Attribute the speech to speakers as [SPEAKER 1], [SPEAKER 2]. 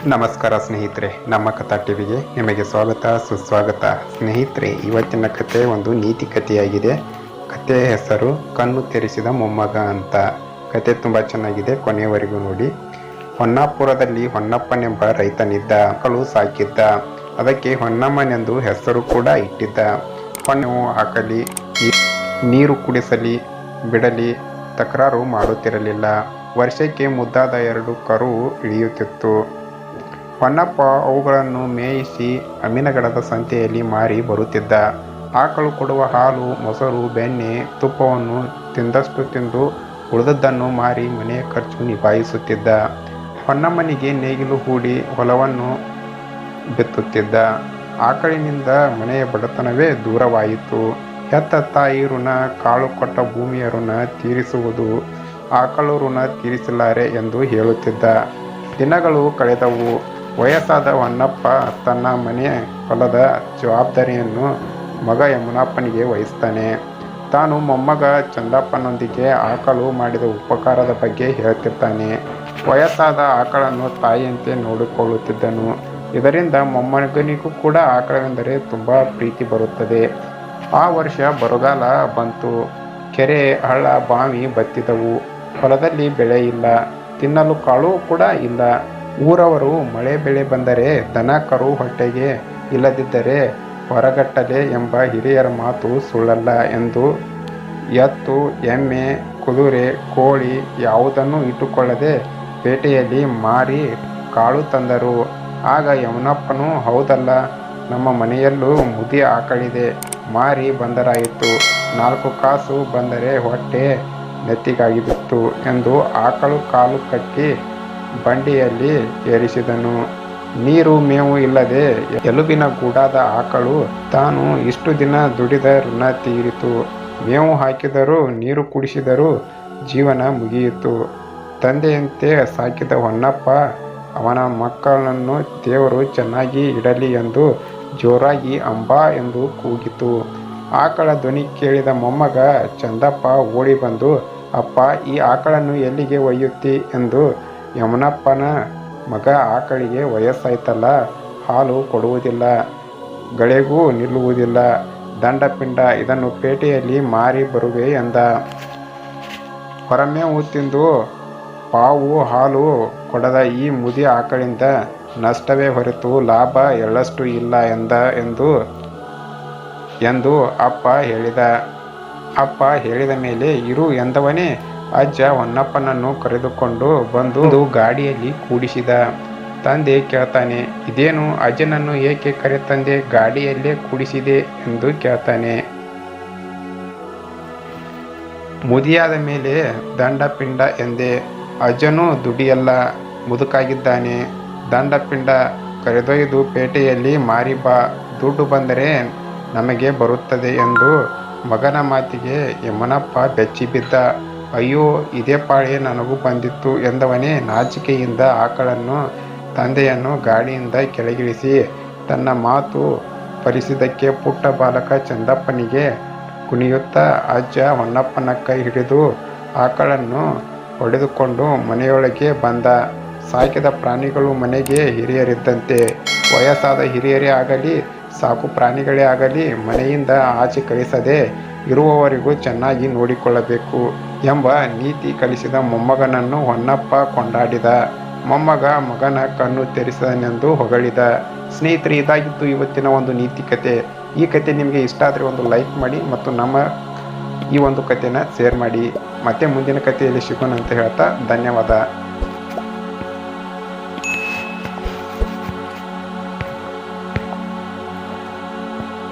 [SPEAKER 1] ನಮಸ್ಕಾರ ಸ್ನೇಹಿತರೆ, ನಮ್ಮ ಕಥಾ ಟಿವಿಗೆ ನಿಮಗೆ ಸ್ವಾಗತ ಸುಸ್ವಾಗತ. ಸ್ನೇಹಿತರೆ, ಇವತ್ತಿನ ಕತೆ ಒಂದು ನೀತಿ ಕಥೆಯಾಗಿದೆ. ಕಥೆಯ ಹೆಸರು ಕಣ್ಣು ತೆರೆಸಿದ ಮೊಮ್ಮಗ ಅಂತ. ಕತೆ ತುಂಬ ಚೆನ್ನಾಗಿದೆ, ಕೊನೆಯವರೆಗೂ ನೋಡಿ. ಹೊನ್ನಾಪುರದಲ್ಲಿ ಹೊನ್ನಪ್ಪನೆಂಬ ರೈತನಿದ್ದ. ಮಕ್ಕಳು ಸಾಕಿದ್ದ. ಅದಕ್ಕೆ ಹೊನ್ನಮ್ಮನೆಂದು ಹೆಸರು ಕೂಡ ಇಟ್ಟಿದ್ದ. ಹೊನ್ನವು ಹಾಕಲಿ, ನೀರು ಕುಡಿಸಲಿ, ಬಿಡಲಿ ತಕರಾರು ಮಾಡುತ್ತಿರಲಿಲ್ಲ. ವರ್ಷಕ್ಕೆ ಮುದ್ದಾದ 2 ಕರು ಇಳಿಯುತ್ತಿತ್ತು. ಹೊನ್ನಪ್ಪ ಅವುಗಳನ್ನು ಮೇಯಿಸಿ ಅಮೀನಗಡದ ಸಂತೆಯಲ್ಲಿ ಮಾರಿ ಬರುತ್ತಿದ್ದ. ಆಕಳು ಕೊಡುವ ಹಾಲು, ಮೊಸರು, ಬೆಣ್ಣೆ, ತುಪ್ಪವನ್ನು ತಿಂದಷ್ಟು ತಿಂದು ಉಳಿದದ್ದನ್ನು ಮಾರಿ ಮನೆಯ ಖರ್ಚು ನಿಭಾಯಿಸುತ್ತಿದ್ದ. ಹೊನ್ನಮ್ಮನಿಗೆ ನೇಗಿಲು ಹೂಡಿ ಹೊಲವನ್ನು ಬಿತ್ತುತ್ತಿದ್ದ. ಆಕಳಿನಿಂದ ಮನೆಯ ಬಡತನವೇ ದೂರವಾಯಿತು. ಹೆತ್ತ ತಾಯಿ ಋಣ, ಕಾಳು ಕೊಟ್ಟ ಭೂಮಿಯ ಋಣ ತೀರಿಸುವುದು ಆಕಳು ಋಣ ತೀರಿಸಲಾರೆ ಎಂದು ಹೇಳುತ್ತಿದ್ದ. ದಿನಗಳು ಕಳೆದವು. ವಯಸ್ಸಾದ ಹೊನ್ನಪ್ಪ ತನ್ನ ಮನೆ ಹೊಲದ ಜವಾಬ್ದಾರಿಯನ್ನು ಮಗ ಯಮುನಪ್ಪನಿಗೆ ವಹಿಸ್ತಾನೆ. ತಾನು ಮೊಮ್ಮಗ ಚಂದಪ್ಪನೊಂದಿಗೆ ಆಕಳು ಮಾಡಿದ ಉಪಕಾರದ ಬಗ್ಗೆ ಹೇಳ್ತಿರ್ತಾನೆ. ವಯಸ್ಸಾದ ಆಕಳನ್ನು ತಾಯಿಯಂತೆ ನೋಡಿಕೊಳ್ಳುತ್ತಿದ್ದನು. ಇದರಿಂದ ಮೊಮ್ಮಗನಿಗೂ ಕೂಡ ಆಕಳವೆಂದರೆ ತುಂಬ ಪ್ರೀತಿ ಬರುತ್ತದೆ. ಆ ವರ್ಷ ಬರಗಾಲ ಬಂತು. ಕೆರೆ, ಹಳ್ಳ, ಬಾವಿ ಬತ್ತಿದವು. ಹೊಲದಲ್ಲಿ ಬೆಳೆ ಇಲ್ಲ, ತಿನ್ನಲು ಕಾಳು ಕೂಡ ಇಲ್ಲ. ಊರವರು ಮಳೆ ಬೆಳೆ ಬಂದರೆ ದನ ಕರು ಹೊಟ್ಟೆಗೆ, ಇಲ್ಲದಿದ್ದರೆ ಹೊರಗಟ್ಟಲೆ ಎಂಬ ಹಿರಿಯರ ಮಾತು ಸುಳ್ಳಲ್ಲ ಎಂದು ಎತ್ತು, ಎಮ್ಮೆ, ಕುದುರೆ, ಕೋಳಿ ಯಾವುದನ್ನು ಇಟ್ಟುಕೊಳ್ಳದೆ ಪೇಟೆಯಲ್ಲಿ ಮಾರಿ ಕಾಳು ತಂದರು. ಆಗ ಯಮುನಪ್ಪನು, ಹೌದಲ್ಲ, ನಮ್ಮ ಮನೆಯಲ್ಲೂ ಮುದಿ ಆಕಳಿದೆ, ಮಾರಿ ಬಂದರಾಯಿತು, 4 ಕಾಸು ಬಂದರೆ ಹೊಟ್ಟೆ ನೆತ್ತಿಗಾಗಿಬಿತ್ತು ಎಂದು ಆಕಳು ಕಾಲು ಕಟ್ಟಿ ಬಂಡಿಯಲ್ಲಿ ಏರಿಸಿದನು. ನೀರು ಮೇವು ಇಲ್ಲದೆ ಎಲುಬಿನ ಗೂಡಾದ ಆಕಳು ತಾನು ಇಷ್ಟು ದಿನ ದುಡಿದ ಋಣ ತೀರಿತು. ಮೇವು ಹಾಕಿದರೂ ನೀರು ಕುಡಿಸಿದರೂ ಜೀವನ ಮುಗಿಯಿತು. ತಂದೆಯಂತೆ ಸಾಕಿದ ಹೊನ್ನಪ್ಪ ಅವನ ಮಕ್ಕಳನ್ನು ದೇವರು ಚೆನ್ನಾಗಿ ಇಡಲಿ ಎಂದು ಜೋರಾಗಿ ಅಂಬಾ ಎಂದು ಕೂಗಿತು. ಆಕಳ ಧ್ವನಿ ಕೇಳಿದ ಮೊಮ್ಮಗ ಚಂದಪ್ಪ ಓಡಿ ಬಂದು, ಅಪ್ಪ, ಈ ಆಕಳನ್ನು ಎಲ್ಲಿಗೆ ಒಯ್ಯುತ್ತಿ ಎಂದು. ಯಮುನಪ್ಪನ ಮಗ, ಆಕಳಿಗೆ ವಯಸ್ಸಾಯ್ತಲ್ಲ, ಹಾಲು ಕೊಡುವುದಿಲ್ಲ, ಗಳಿಗೂ ನಿಲ್ಲುವುದಿಲ್ಲ, ದಂಡಪಿಂಡ, ಇದನ್ನು ಪೇಟೆಯಲ್ಲಿ ಮಾರಿ ಬರುವೆ ಎಂದ. ಹೊರಮೇವು ತಿಂದು ಪಾವು ಹಾಲು ಕೊಡದ ಈ ಮುದಿ ಆಕಳಿಂದ ನಷ್ಟವೇ ಹೊರತು ಲಾಭ ಎಳ್ಳಷ್ಟು ಇಲ್ಲ ಎಂದು ಅಪ್ಪ ಹೇಳಿದ. ಅಪ್ಪ ಹೇಳಿದ ಮೇಲೆ ಇರು ಎಂದವನೇ ಅಜ್ಜ ಹೊನ್ನಪ್ಪನನ್ನು ಕರೆದುಕೊಂಡು ಬಂದು ಗಾಡಿಯಲ್ಲಿ ಕೂಡಿಸಿದ. ತಂದೆ ಕೇಳ್ತಾನೆ, ಇದೇನು ಅಜ್ಜನನ್ನು ಏಕೆ ಕರೆತಂದೆ, ಗಾಡಿಯಲ್ಲೇ ಕೂಡಿಸಿದೆ ಎಂದು ಕೇಳ್ತಾನೆ. ಮುದಿಯಾದ ಮೇಲೆ ದಂಡಪಿಂಡ ಎಂದೆ. ಅಜ್ಜನೂ ದುಡಿಯಲ್ಲ, ಮುದುಕಾಗಿದ್ದಾನೆ, ದಂಡಪಿಂಡ ಕರೆದೊಯ್ದು ಪೇಟೆಯಲ್ಲಿ ಮಾರಿ ಬಾ, ದುಡ್ಡು ಬಂದರೆ ನಮಗೆ ಬರುತ್ತದೆ ಎಂದು ಮಗನ ಮಾತಿಗೆ ಯಮುನಪ್ಪ ಬೆಚ್ಚಿಬಿದ್ದ. ಅಯ್ಯೋ, ಇದೇ ಪಾಳೆ ನನಗೂ ಬಂದಿತ್ತು ಎಂದವನೇ ನಾಚಿಕೆಯಿಂದ ಆಕಳನ್ನು, ತಂದೆಯನ್ನು ಗಾಡಿಯಿಂದ ಕೆಳಗಿಳಿಸಿ ತನ್ನ ಮಾತು ಪರಿಸಿದ್ದಕ್ಕೆ ಪುಟ್ಟ ಬಾಲಕ ಚಂದಪ್ಪನಿಗೆ ಕುಣಿಯುತ್ತಾ ಅಜ್ಜ ಹೊನ್ನಪ್ಪನ ಕೈ ಹಿಡಿದು ಆಕಳನ್ನು ಹೊಡೆದುಕೊಂಡು ಮನೆಯೊಳಗೆ ಬಂದ. ಸಾಕಿದ ಪ್ರಾಣಿಗಳು ಮನೆಗೆ ಹಿರಿಯರಿದ್ದಂತೆ. ವಯಸ್ಸಾದ ಹಿರಿಯರೇ ಆಗಲಿ, ಸಾಕು ಪ್ರಾಣಿಗಳೇ ಆಗಲಿ, ಮನೆಯಿಂದ ಆಚೆ ಕಳಿಸದೆ ಇರುವವರಿಗೂ ಚೆನ್ನಾಗಿ ನೋಡಿಕೊಳ್ಳಬೇಕು ಎಂಬ ನೀತಿ ಕಲಿಸಿದ ಮೊಮ್ಮಗನನ್ನು ಹೊನ್ನಪ್ಪ ಕೊಂಡಾಡಿದ. ಮೊಮ್ಮಗ ಮಗನ ಕಣ್ಣು ತೆರೆಸಿದನೆಂದು ಹೊಗಳಿದ. ಸ್ನೇಹಿತರೆ, ಇದಾಗಿತ್ತು ಇವತ್ತಿನ ಒಂದು ನೀತಿ ಕತೆ. ಈ ಕತೆ ನಿಮಗೆ ಇಷ್ಟ ಆದರೆ ಒಂದು ಲೈಕ್ ಮಾಡಿ ಮತ್ತು ನಮ್ಮ ಈ ಒಂದು ಕಥೆನ ಶೇರ್ ಮಾಡಿ. ಮತ್ತೆ ಮುಂದಿನ ಕಥೆಯಲ್ಲಿ ಸಿಗೋಣ ಅಂತ ಹೇಳ್ತಾ ಧನ್ಯವಾದ.